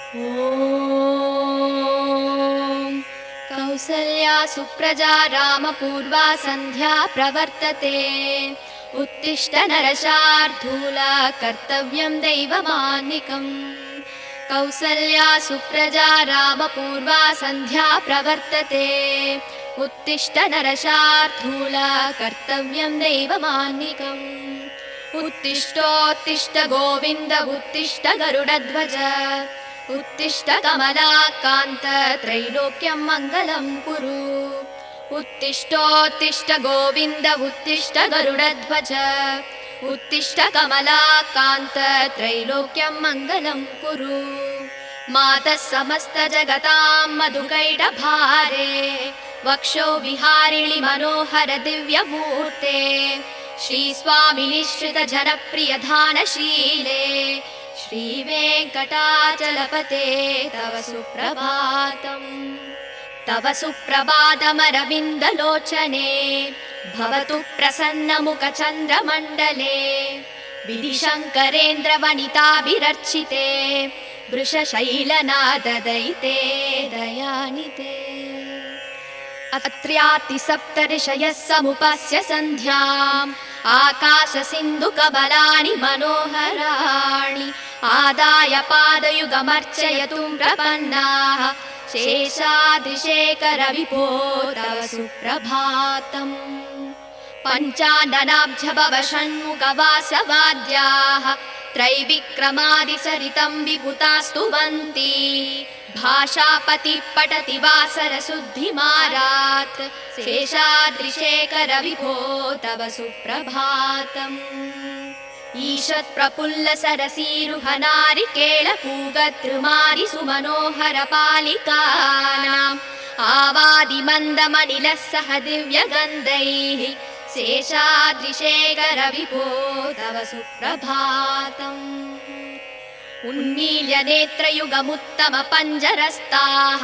ॐ कौसल्या सुप्रजा रामपूर्वा सन्ध्या प्रवर्तते। उत्तिष्ठ नरशार्दूला कर्तव्यं दैवमान्निकम्। कौसल्या सुप्रजा रामपूर्वा सन्ध्या प्रवर्तते। उत्तिष्ठ नरशार्दूला कर्तव्यं दैवमान्निकम्। उत्तिष्ठोत्तिष्ठ गोविन्द उत्तिष्ठ गरुडध्वज। उत्तिष्ठ कमलाकान्त त्रैलोक्यं मङ्गलं कुरु। उत्तिष्ठोत्तिष्ठ गोविन्द उत्तिष्ठ गरुडध्वज। उत्तिष्ठ कमलाकान्त त्रैलोक्यं मङ्गलं कुरु। मातः समस्त जगतां मधुकैटभारे। वक्षो विहारिणि मनोहर दिव्यमूर्ते। श्रीस्वामिनि श्रित जनप्रिय धानशीले। श्रीवेङ्कटाचलपते तव सुप्रभातम्। तव सुप्रभातमरविन्दलोचने। भवतु प्रसन्नमुखचन्द्रमण्डले। विधिशङ्करेन्द्रवनिताभिरर्चिते। वृषशैलनाददयिते दयानिते। अत्र्यातिसप्तऋषयः समुपस्य सन्ध्याम्। आकाशसिन्धुकमलानि मनोहराणि। आदाय पादयुगमर्चयतुं प्रपन्नाः। शेषाद्रिशेखर विभो तव सुप्रभातम्। पञ्चाननाब्जभव षण्मुखवासवाद्याः। त्रैविक्रमादिसरितं विभुतास्तुवन्ति। भाषापतिः पठति वासरशुद्धिमारात्। शेषाद्रिशेखर विभो तव सुप्रभातम्। ईषत्प्रफुल्ल सरसीरुहनारिकेळपूगतृमारि सुमनोहर पालिकानाम्। आवादिमन्दमनिलः सह दिव्यगन्धैः। शेषाद्रिशेखर विभो तव सुप्रभातम्। उन्मील्य नेत्रयुगमुत्तम पञ्जरस्ताः।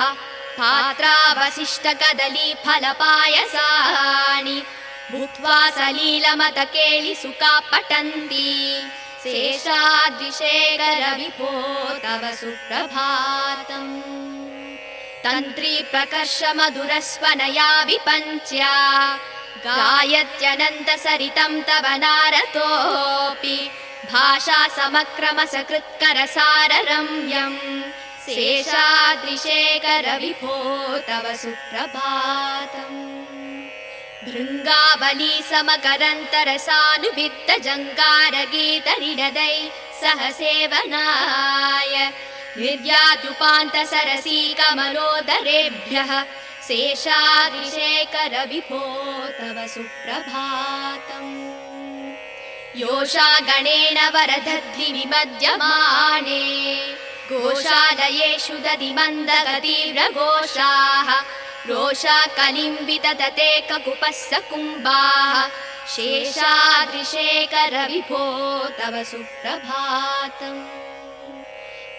पात्रावशिष्ट कदली फलपायसानि। भूत्वा सलीलमतकेलिसुखा पठन्ति। शेषाद्रिशेखर विभो तव सुप्रभातम्। तन्त्री प्रकर्ष मधुरस्वनया विपञ्च्या। गायत्यनन्तसरितं तव नारतोऽपि। भाषा समक्रमसकृत्करसाररम्यम्। शेषाद्रिशेखर विभो तव सुप्रभातम्। भृङ्गावली समकरन्तरसानुवित्त जङ्कारगीतनिनदै सह सेवनाय। निर्याद्युपान्त सरसी कमलोदरेभ्यः। शेषाद्रिशेखर विभो तव सुप्रभातम्। योषागणेन वरदध्नि विमध्यमाने। गोशालयेषु दधिमन्दगतीव्रघोषाः। रोषा कलिम्बिततते ककुपस्स कुम्भाः। शेषाद्रिशेखर विभो तव सुप्रभातम्।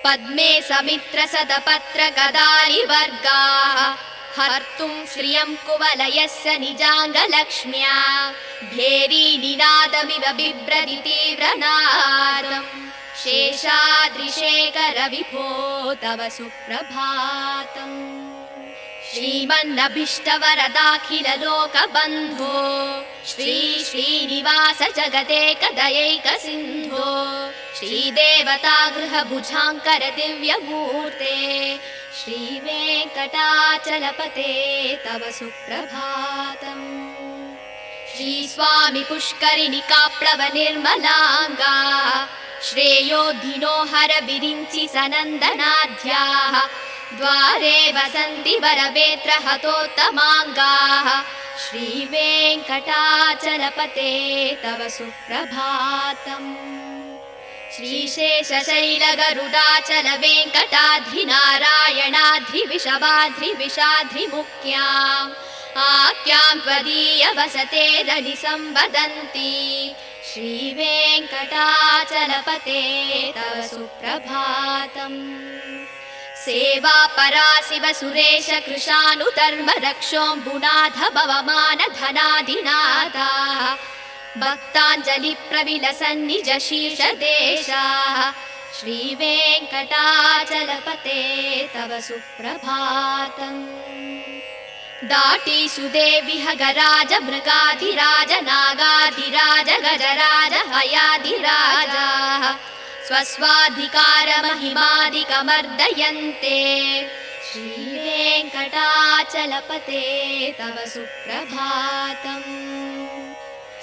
पद्मे समित्र सदपत्र गदारिवर्गाः। हर्तुं श्रियं कुवलयस्य निजाङ्गलक्ष्म्या। भेरी निनादमिव बिभ्रति तीव्रनादम्। शेषाद्रिशेखर विभो तव सुप्रभातम्। श्रीमन्नभीष्टवरदाखिल लोकबन्धो। श्री श्रीनिवास जगदेकदयैक सिन्धो। श्रीदेवतागृह भुजाङ्कर दिव्यमूर्ते। श्रीवेङ्कटाचलपते तव सुप्रभातम्। श्रीस्वामि पुष्करिणिकाप्लव निर्मलाङ्गा। श्रेयोधिनो हर विरिञ्चि सनन्दनाद्याः। द्वारे वसन्ति वरवेत्र हतोत्तमाङ्गाः। श्रीवेङ्कटाचलपते तव सुप्रभातम्। श्रीशेषशैलगरुडाचल वेङ्कटाद्रिनारायणाद्रिविषवाद्रिविषाद्रिमुख्याम्। आख्यां त्वदीय वसते रनिसंवदन्ति। श्रीवेङ्कटाचलपते तव सुप्रभातम्। सेवा परा शिव सुरेश कृशानुधर्म रक्षोऽम्बुनाथ भवमान धनाधिनाथाः। भक्ताञ्जलि प्रविलसन्निज शीर्षदेशाः। श्रीवेङ्कटाचलपते तव सुप्रभातम् दाटीषु देवि हगराज मृगाधिराज नागाधिराज गजराज हयाधिराजाः स्वस्वाधिकारमहिमादिकमर्दयन्ते श्रीवेङ्कटाचलपते तव सुप्रभातम्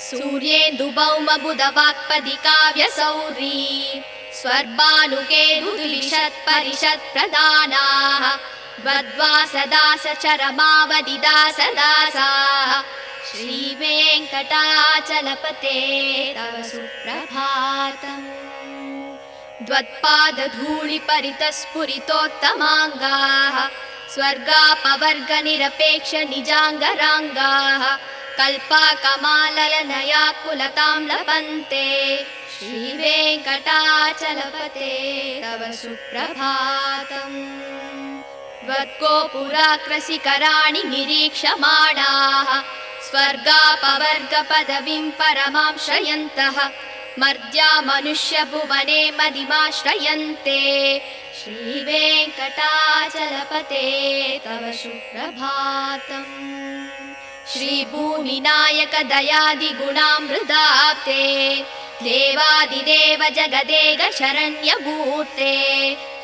सूर्येन्दुभौमबुधवाक्पदि काव्यसौरी स्वर्भानुकेतुद्विषत्परिषत्प्रदानाः वद्वासदासचरमावदिदासदासाः श्रीवेङ्कटाचलपते तव सुप्रभातम् द्वत्पादधूलिपरितस्फुरितोत्तमाङ्गाः स्वर्गापवर्गनिरपेक्षनिजाङ्गराङ्गाः कल्पाकमाललनयाकुलतां लभन्ते श्रीवेङ्कटाचलपते तव सुप्रभातम् त्वद्गोपुराग्रशिखराणि निरीक्षमाणाः स्वर्गापवर्गपदवीं परमां श्रयन्तः मर्त्या मनुष्यभुवने मदिमाश्रयन्ते श्रीवेङ्कटाचलपते तव सुप्रभातम् श्रीभूमिनायक दयादिगुणामृताब्धे देवादिदेव जगदेक शरण्यमूर्ते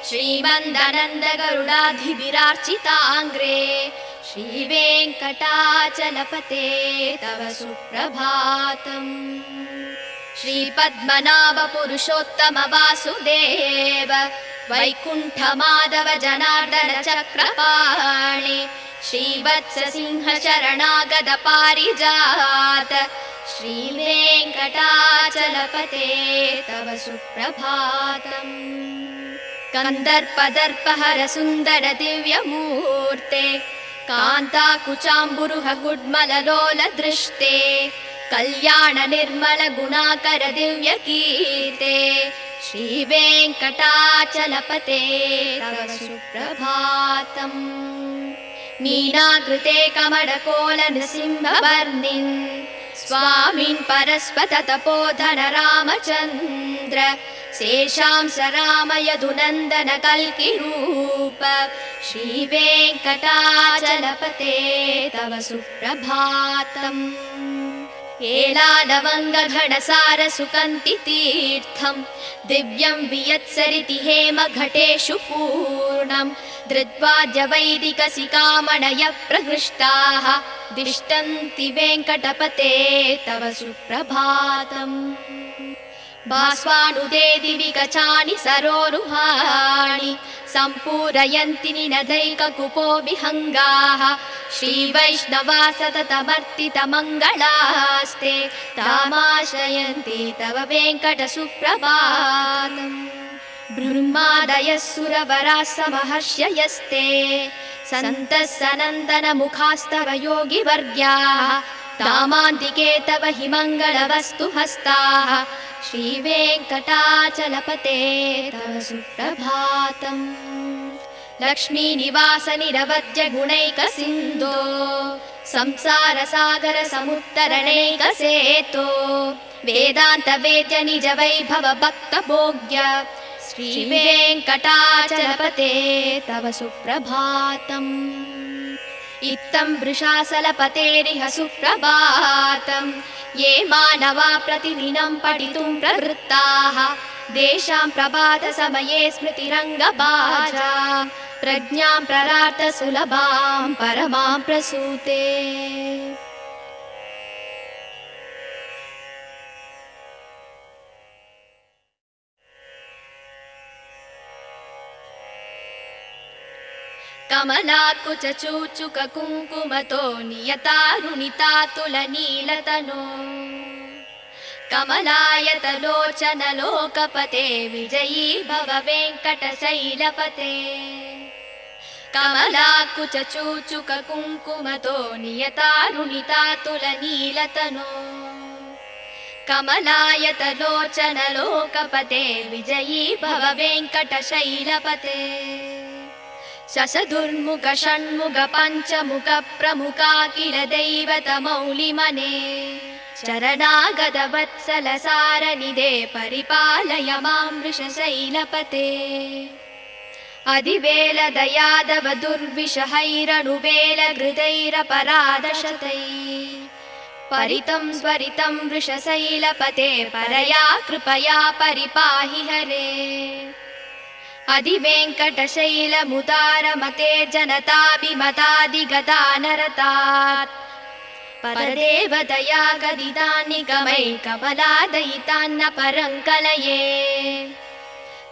श्रीमन्दनन्द गरुडाधिभिरार्चिताङ्ग्रे श्रीवेङ्कटाचलपते तव सुप्रभातम् श्रीपद्मनाभ पुरुषोत्तम वासुदेव वैकुण्ठमाधव जनार्दन चक्रपाणि श्रीवत्स सिंह शरणागत पारिजात श्रीवेङ्कटाचलपते तव सुप्रभातम् कन्दर्पदर्पहर सुन्दर दिव्यमूर्ते कान्ताकुचाम्बुरुह गुड्मललोल दृष्टे कल्याण निर्मल गुणाकर दिव्यकीर्ते श्रीवेङ्कटाचलपते तव सुप्रभातम् मीनाकृते कमलकोल नृसिंहवर्णिन् स्वामिन् परस्पत तपोधन रामचन्द्र शेषांस राम यदुनन्दन कल्किरूप श्रीवेङ्कटाचलपते तव सुप्रभातम् एलालवङ्गघनसार सुकन्ति तीर्थम् दिव्यं वियत्सरिति हेम घटेषु पूर्णम् धृत्वाद्य वैदिकसिकामणयः प्रहृष्टाः दिष्टन्ति वेङ्कटपते तव सुप्रभातम् भास्वानुदे दिवि कचानि सरोरुहाणि सम्पूरयन्ति निनदैककुपो विहङ्गाः श्रीवैष्णवा सततमर्तितमङ्गलास्ते तामाश्रयन्ति तव वेङ्कटसुप्रभातम् ब्रह्मादयः सुरवराः समहर्षयस्ते सन्तः सनन्दनमुखास्तव योगिवर्याः तामान्तिके तव हि मङ्गलवस्तु हस्ताः श्रीवेङ्कटाचलपते तव सुप्रभातम् लक्ष्मीनिवास निरवद्य गुणैकसिन्धो संसारसागर समुत्तरणैकसेतो वेदान्त वेद्य निज वैभव भक्तभोग्य श्रीवेङ्कटाचलपते तव सुप्रभातम् इत्थं वृषाचलपतेरिह सुप्रभातम् ये मानवा प्रतिदिनं पठितुं प्रवृत्ताः तेषां प्रभातसमये स्मृतिरङ्गभाजा प्रज्ञां प्ररार्थ सुलभां परमां प्रसूते कमलाकुचूचुक कुङ्कुमतो नियतारुणितातुलनीलतनो कमलायतलोचन लोकपते विजयी भव वेङ्कटशैलपते कमलाकुचूचुक कुङ्कुमतो नियतारुणितातुलनीलतनो कमलायतलोचन लोकपते विजयी भव वेङ्कटशैलपते शशदुर्मुख षण्मुख पञ्चमुख प्रमुखा किल दैवतमौलिमने चरणागतवत्सलसारनिधे परिपालय मां वृषशैलपते अधिवेलदयादव दुर्विषहैरनुवेलहृदैरपराधशतैः परितं स्वरितं वृषशैलपते परया कृपया परिपाहि हरे अधिवेङ्कटशैलमुदारमते जनताभिमतादिगदानरतात् परदेवदया गदितान्निगमै कमलादयितान्न परङ्कलये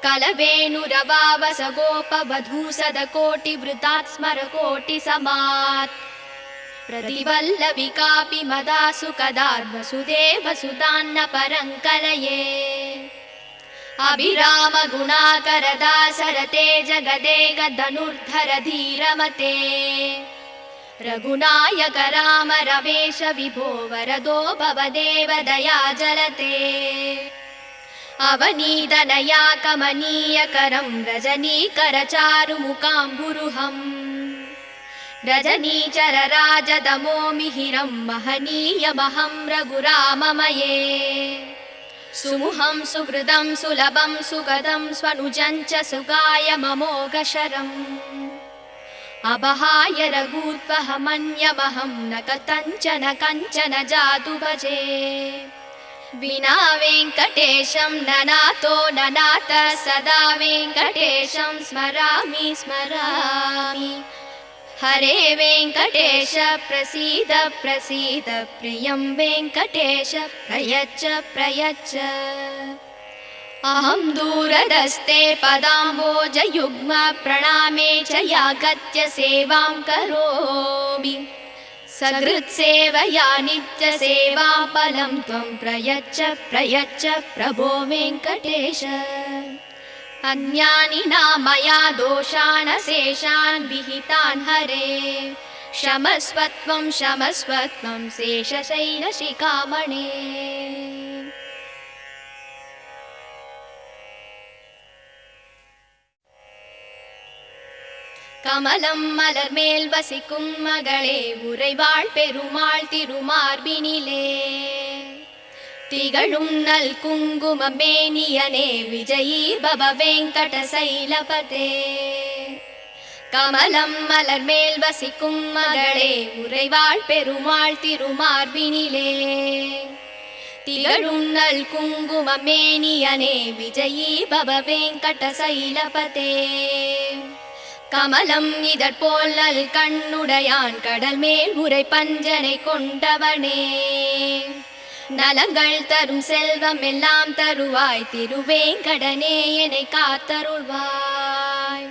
कलवेणुरवावस गोपवधूसदकोटिवृतात् स्मरकोटिसमात् प्रतिवल्लविकापि मदासु कदार्वसुदेवसुतान्न परङ्कलये अभिरामगुणाकरदासरते जगदेगधनुर्धर धीरमते रघुनायक राम रमेश विभो वरदो भवदेव दयाजलते अवनीतनया कमनीयकरं रजनीकरचारुमुकाम्बुरुहम् रजनीचरराजदमोमिहिरं महनीयमहं रघुराममये सुमुहं सुहृदं सुलभं सुगदं स्वनुजं च सुगाय ममोघशरम् अबहाय रघूत्वहमन्यमहं न कथञ्चन कञ्चन जातु भजे विना वेङ्कटेशं ननातो ननाथ सदा वेङ्कटेशं स्मरामि स्मरामि हरे वेङ्कटेश प्रसीद प्रसीद प्रियं वेङ्कटेश प्रयच्छ प्रयच्छ अहं दूरदस्ते पदाम्बोजयुग्म प्रणामे च यागत्य सेवां करोमि सकृत्सेवया नित्यसेवा फलं त्वं प्रयच्छ प्रयच्छ प्रभो वेङ्कटेश अन्यानि नामया दोषान् शेषान् विहितान् हरे क्षमस्वत्वं क्षमस्वत्वं शेषशैलशिखामणे கமலம் மலர் மேல் வசிக்கும் மகளே உறைவாள் பெருமாள் திருமார்பினிலே திகழும் நல் குங்கும மேனியனே விஜயீ பவ வெங்கட சைலபதே கமலம் மலர் மேல் வசிக்கும் மகளே உறைவாள் பெருமாள் திருமார்பினிலே திகழும் நல் குங்கும மேனியனே விஜயீ பவ வெங்கட சைலபதே கமலம் இதற்போல் நல் கண்ணுடையான் கடல் மேல் உரை பஞ்சனை கொண்டவனே நலங்கள் தரும் செல்வம் எல்லாம் தருவாய் திருவேங்கடனே என்னை காத்தருள்வாய்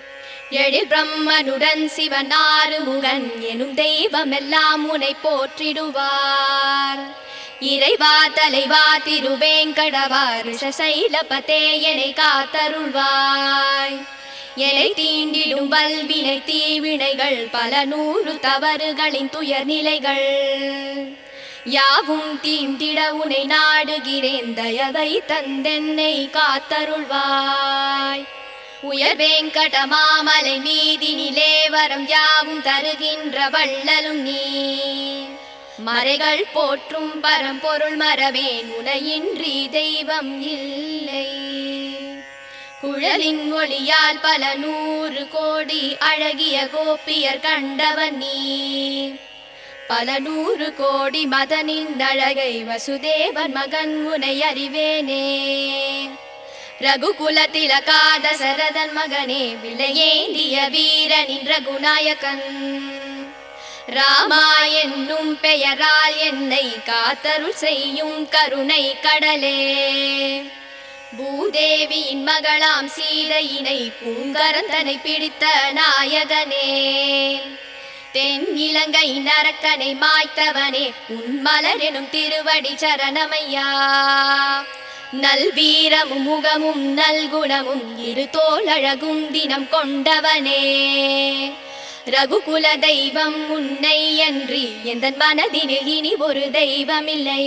எழில் பிரம்மனுடன் சிவன் ஆறுமுகன் எனும் தெய்வம் எல்லாம் உன்னை போற்றிடுவார் இறைவா தலைவா திருவேங்கடவா ரிஷசைலபதே என்னை காத்தருள்வாய் எனை தீண்டிடும் வல்வினை தீவினைகள் பல நூறு தவறுகளின் துயர் நிலைகள் யாவும் தீந்திட உனை நாடுகிறேன் தயவை தந்தென்னை காத்தருள்வாய் உயர் வேங்கட மாமலை மீதினிலே வரம் யாவும் தருகின்ற வள்ளலும் நீ மறைகள் போற்றும் பரம்பொருள் மறவேன் உனையின்றி தெய்வம் இல்லை குழலின் ஒளியால் பல நூறு கோடி அழகிய கோபியர் கண்டவன் நீ பல நூறு கோடி மதனின் அழகை வசுதேவன் மகன் உனை அறிவேனே ரகுகுல திலகாத சரதன் மகனே விலையேந்திய வீரனின் ரகுநாயகன் ராமா என்னும் பெயரால் என்னை காத்தருள் செய்யும் கருணை கடலே பூதேவியின் மகளாம் சீதையினை பூங்கரந்தனை பிடித்த நாயகனே தென் இலங்கை நரக்கனை மாய்த்தவனே உன் மலர் எனும் திருவடி சரணமையா நல் வீரமும் முகமும் நல்குணமும் இரு தோளழகும் தினம் கொண்டவனே ரகுகுல தெய்வம் உன்னை அன்றி எந்தன் மனதினில் இனி ஒரு தெய்வமில்லை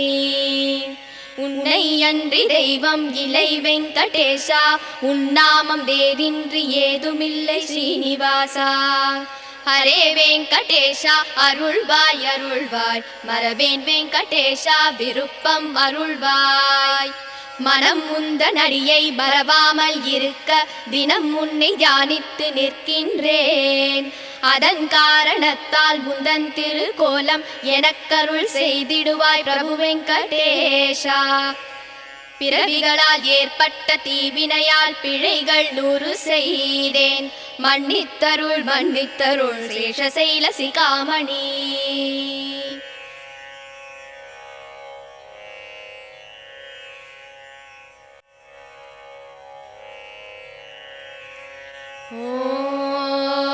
உன்னை அன்றி தெய்வம் இலை வெங்கடேஷா உன் நாமம் வேறின்றி ஏதுமில்லை ஸ்ரீனிவாசா ஹரே வெங்கடேஷா அருள்வாய் அருள்வாய், மரவேன் வெங்கடேஷா விருப்பம் அருள்வாய். மனம் முந்த நடியை மறவாமல் இருக்க தினம் முன்னை தியானித்து நிற்கின்றேன். அதன் காரணத்தால் முந்தன் திருக்கோலம் எனக்கருள் செய்திடுவாய் பிரபு வெங்கடேஷா. பிறவிகளால் ஏற்பட்ட தீவினையால் பிழைகள் 100 செய்தேன். மன்னித்தருள் மன்னித்தருள் சேஷசைல சிகாமணி.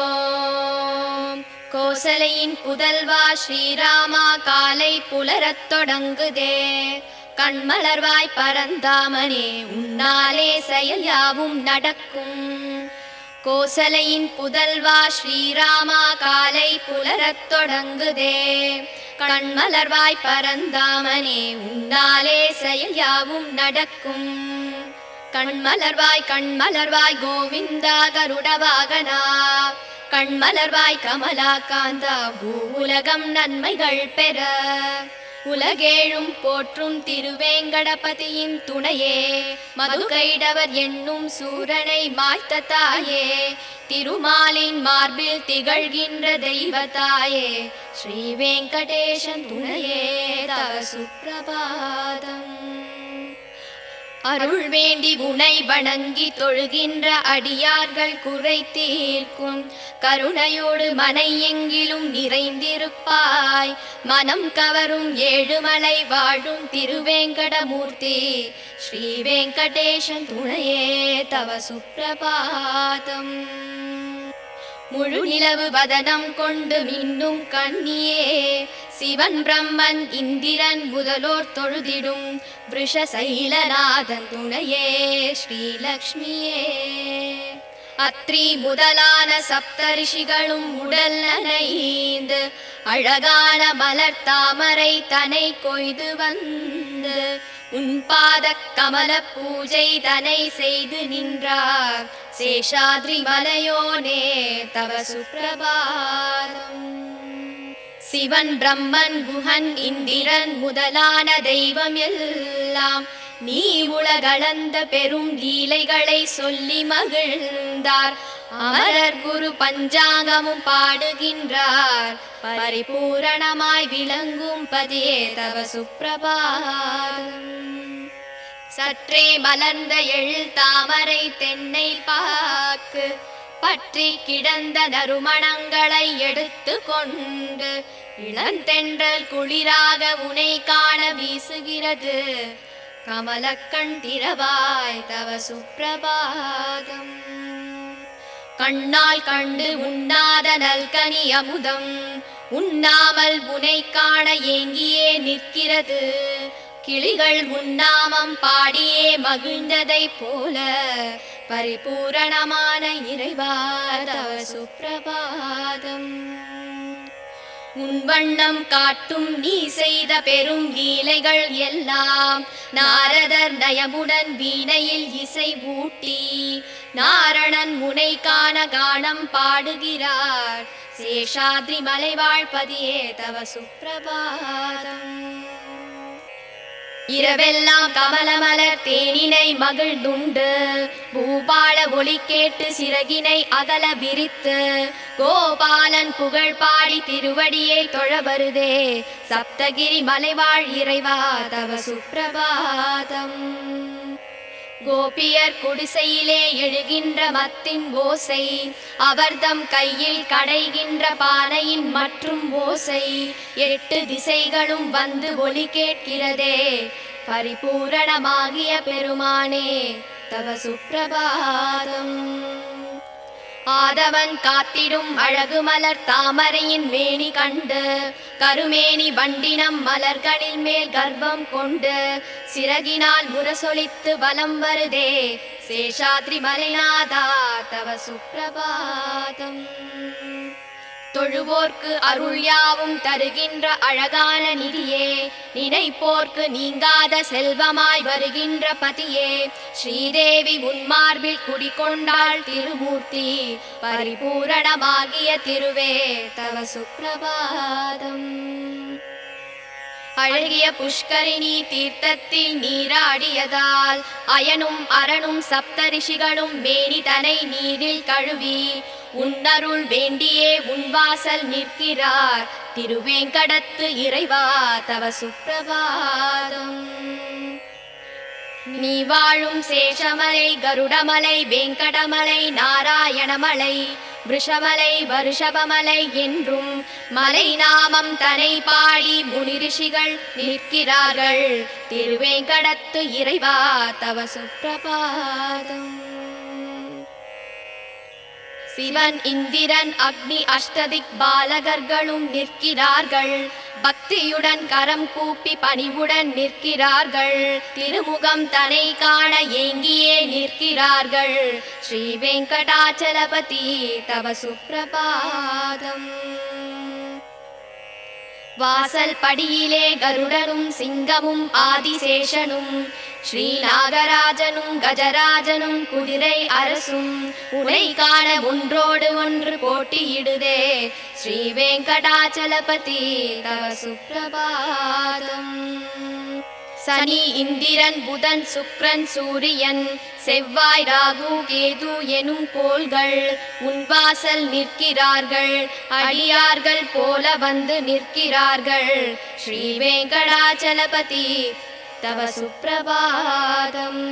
ஓம் கோசலையின் புதல்வா ஸ்ரீராமா, காலை புலரத் தொடங்குதே. கண்மலர்வாய் பரந்தாமனே, உன்னாலே செயல் யாவும் நடக்கும். கோசலையின் புதல்வா ஸ்ரீராமா, காலை புலரத் தொடங்குதே. கண்மலர்வாய் பரந்தாமனே, உன்னாலே செயல் யாவும் நடக்கும். கண்மலர்வாய் கோவிந்தா கருடவாகனா, கண்மலர்வாய் கமலா காந்தா, பூவுலகம் நன்மைகள் பெற. உலகேழும் போற்றும் திருவேங்கடபதியின் துணையே, மதுகைடவர் என்னும் சூரனை மாய்த்த தாயே, திருமாலின் மார்பில் திகழ்கின்ற தெய்வத்தாயே, ஸ்ரீ வெங்கடேசன் துணையே தவ சுப்பிரபாதம். அருள் வேண்டி உனை வணங்கி தொழுகின்ற அடியார்கள் குறை தீர்க்கும். கருணையோடு மனை எங்கிலும் நிறைந்திருப்பாய். மனம் கவரும் ஏழுமலை வாழும் திருவேங்கடமூர்த்தி, ஸ்ரீ வெங்கடேசன் துணையே தவ சுப்பிரபாதம். முழு நிலவு வதனம் கொண்டு மின்னும் கண்ணியே, சிவன் பிரம்மன் இந்திரன் முதலோர் தொழுதிடும் விருஷசைலநாதன் துணையே ஸ்ரீலக்ஷ்மியே. அத்ரி முதலான சப்தரிஷிகளும் உடல் நனைந்து அழகான மலர் தாமரை தனை கொய்து வந்து உன் பாத கமல பூஜை தனை செய்து நின்றார். சேஷாத்ரி மலையோனே தவ சுப்பிரபாதம். சிவன் பிரம்மன் குஹன் இந்திரன் முதலான தெய்வம் எல்லாம் நீ உலகளந்த பெரும் லீலைகளை சொல்லி மகிழ்ந்தார். அமரர் குரு பஞ்சாங்கமும் பாடுகின்றார். பரிபூரணமாய் விளங்கும் பதியே தவ சுப்பிரபாதம். சற்றே மலர்ந்த எழில் தாமரை தென்னை பாக்கு பற்றி கிடந்த நறுமணங்களை எடுத்து கொண்டு இளந்தென்றல் குளிராக உனை காண வீசுகிறது. கமலக்கண் திறவாய் தவ சுப்பிரபாதம். கண்ணால் கண்டு உண்ணாத நல்கனி அமுதம் உண்ணாமல் உனை காண ஏங்கியே நிற்கிறது. கிளிகள் உன்னாமம் பாடியே மகிழ்ந்ததை போல பரிபூரணமான இறைவா தவ சுப்பிரபாதம். உன் வண்ணம் காட்டும் நீ செய்த பெரும் லீலைகள் எல்லாம் நாரதர் நயமுடன் வீணையில் இசை ஊட்டி நாரணன் முனை காண கானம் பாடுகிறார். சேஷாத்ரி மலைவாழ்பதியே தவ சுப்பிரபாதம். இரவெல்லாம் கமலமலர் தேனினை மகிழ்ந்துண்டு பூபால ஒளி கேட்டு சிறகினை அகல விரித்து கோபாலன் புகழ் பாடி திருவடியை தொழ வருதே. சப்தகிரி மலைவாழ் இறைவா தவ சுப்பிரபாதம். கோபியர் குடிசையிலே எழுகின்ற மத்தின் ஓசை அவர்தம் கையில் கடைகின்ற பானையின் மற்றும் ஓசை 8 திசைகளும் வந்து ஒலி கேட்கிறதே. பரிபூரணமாகிய பெருமானே தவ சுப்பிரபாதம். ஆதவன் காத்திடும் அழகு மலர் தாமரையின் மேனி கண்டு கருமேனி வண்டினம் மலர்களில் மேல் கர்ப்பம் கொண்டு சிறகினால் முரசொலித்து வலம் வருதே. சேஷாத்ரி மலைநாதா தவ சுப்பிரபாதம். தொழுவோர்க்கு அருள் யாவும் தருகின்ற அழகான நிதியே, நினைப்போர்க்கு நீங்காத செல்வமாய் வருகின்ற பதியே, ஸ்ரீதேவி உன்மார்பில் குடிகொண்டாள் திருமூர்த்தி, பரிபூரணமாகிய திருவே தவ சுப்பிரபாதம். அழகிய புஷ்கரிணி தீர்த்தத்தில் நீராடியதால் அயனும் அரணும் சப்தரிஷிகளும் மேனி தனை நீரில் கழுவி உன்னருள் வேண்டியே உன்வாசல் நிற்கிறார் திருவேங்கடத்து இறைவா தவ சுப்பிரபாதம். நீ வாழும் சேஷமலை, கருடமலை, வெங்கடமலை, நாராயணமலை, விஷமலை, வருஷபமலை என்றும் மலை நாமம் தனை பாடி முனிரிஷிகள் நிற்கிறார்கள் திருவேங்கடத்து இறைவா தவ சுப்பிரபாதம். சிவன், இந்திரன், அக்னி, அஷ்டதிக் பாலகர்களும் நிற்கிறார்கள், பக்தியுடன் கரம் கூப்பி பணிவுடன் நிற்கிறார்கள், திருமுகம் தனை காண ஏங்கியே நிற்கிறார்கள் ஸ்ரீ வெங்கடாச்சலபதி தவ சுப்பிரபாதம். வாசல் படியிலே கருடனும் சிங்கமும் ஆதிசேஷனும் ஸ்ரீ நாகராஜனும் கஜராஜனும் குதிரை அரசும் உனை காண ஒன்றோடு ஒன்று போட்டியிடுதே ஸ்ரீ வெங்கடாச்சலபதி தவ சுப்பிரபாதம். சனி, இந்திரன், புதன், சுக்கிரன், சூரியன், செவ்வாய், ராகு, கேது எனும் கோள்கள் உன்வாசல் நிற்கிறார்கள், அடியார்கள் போல வந்து நிற்கிறார்கள் ஸ்ரீ வெங்கடாச்சலபதி தவ சுப்பிரபாதம்.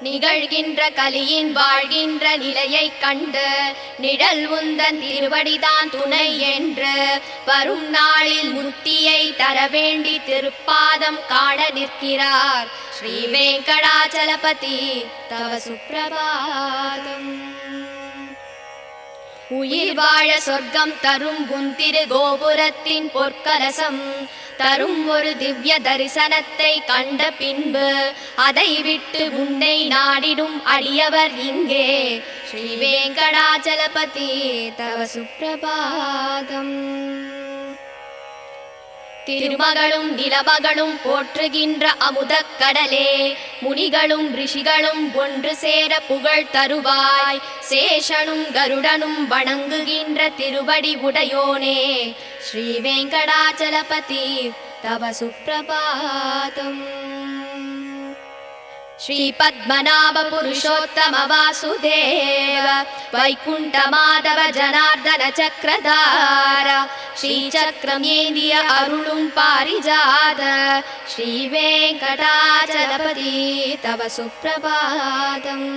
நிகழ்கின்ற கலியின் வாழ்கின்ற நிலையை கண்டு நிழல் உந்தன் திருவடிதான் துணை என்று வரும் நாளில் முத்தியை தர வேண்டி திருப்பாதம் காண நிற்கிறார் ஸ்ரீ வெங்கடாச்சலபதி தவ சுப்பிரபாதம். உயிர் வாழ சொர்க்கம் தரும் உன் திரு கோபுரத்தின் பொற்கலசம் தரும் ஒரு திவ்ய தரிசனத்தை கண்ட பின்பு அதை விட்டு உன்னை நாடிடும் அடியவர் இங்கே ஸ்ரீ வெங்கடாச்சலபதி தவ சுப்பிரபாதம். திருமகளும் நிலமகளும் போற்றுகின்ற அமுதக் கடலே, முனிகளும் ரிஷிகளும் ஒன்று சேர புகழ் தருவாய், சேஷனும் கருடனும் வணங்குகின்ற திருவடி உடையோனே ஸ்ரீ வெங்கடாச்சலபதி தவ சுப்பிரபாதம். ஸ்ரீ பத்மநாப புருஷோத்தம வாசுதேவ வைகுண்ட மாதவ ஜனார்தன சக்கரதார ஸ்ரீ சக்கரம் ஏந்திய அருளும் பாரிஜாத ஸ்ரீ வெங்கடாச்சலபதி தவ சுப்பிரபாதம்.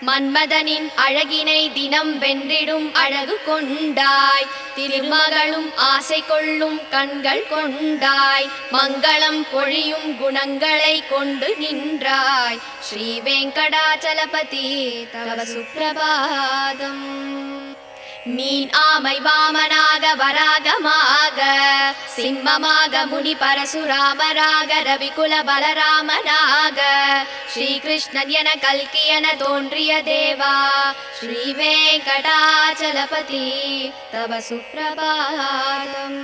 மன்மதனின் அழகினை தினம் வென்றிடும் அழகு கொண்டாய், திருமகளும் ஆசை கொள்ளும் கண்கள் கொண்டாய், மங்களம் பொழியும் குணங்களை கொண்டு நின்றாய் ஸ்ரீ வெங்கடாச்சலபதி தவ சுப்பிரபாதம். மீன், ஆமை, வாமனாக வராகமாக சிம்மமாக முனி பரசுராமராக ரவிகுல பலராமனாக ஸ்ரீகிருஷ்ணன் என கல்கி என தோன்றிய தேவா ஸ்ரீ வெங்கடாச்சலபதி தவ சுப்பிரபாதம்.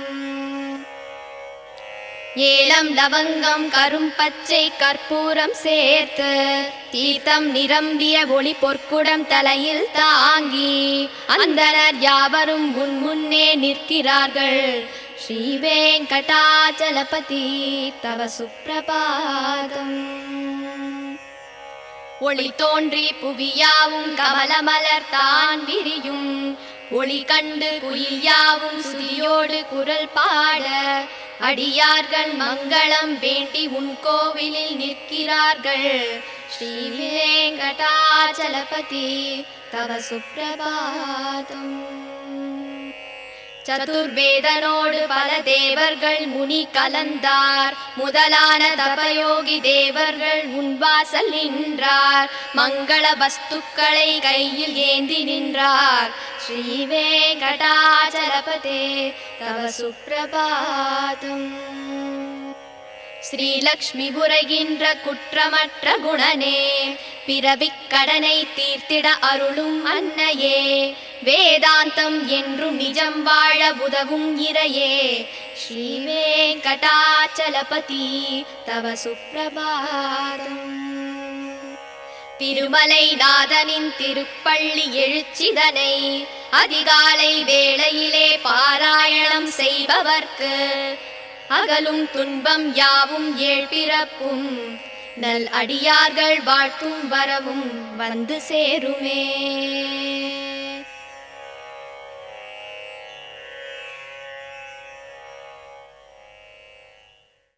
ஏலம், லவங்கம், கரும் பச்சை கற்பூரம் சேர்த்து தீர்த்தம் நிரம்பிய ஒளி பொற்குடம் தலையில் தாங்கி அந்தனர் யாவரும் உன் முன்னே நிற்கிறார்கள் ஸ்ரீ வெங்கடாச்சலபதி தவ சுப்பிரபாதம். ஒளி தோன்றி புவியாவும் கமலமலர் தான் விரியும், ஒளி கண்டு குயில் யாவும் சுதியோடு குரல் பாட அடியார்கள் மங்களம் வேண்டி உன் கோவிலில் நிற்கிறார்கள் ஸ்ரீ வெங்கடாச்சலபதி தவ சுப்பிரபாதம். சதுர்வேதனோடு பல தேவர்கள் முனி கலந்தார், முதலான தபயோகி தேவர்கள் உன்வாசல் நின்றார், மங்கள வஸ்துக்களை கையில் ஏந்தி நின்றார் ஸ்ரீ வெங்கடாச்சலபதி தவ சுப்பிரபாதம். ஸ்ரீலக்ஷ்மி புரைகின்ற குற்றமற்ற குணனே, பிறவிக் கடனை தீர்த்திட அருளும் அன்னையே, வேதாந்தம் என்றும் நிஜம் வாழ உதவும் இறையே, ஸ்ரீ வெங்கடாச்சலபதி தவ சுப்பிரபாதம். திருமலை நாதனின் திருப்பள்ளி எழுச்சிதனை அதிகாலை வேளையிலே பாராயணம் செய்பவர்க்கு அகலும் துன்பம் யாவும் ஏழ்பிறப்பும் நல் அடியார்கள் வாழ்த்தும் வரவும் வந்து சேருமே.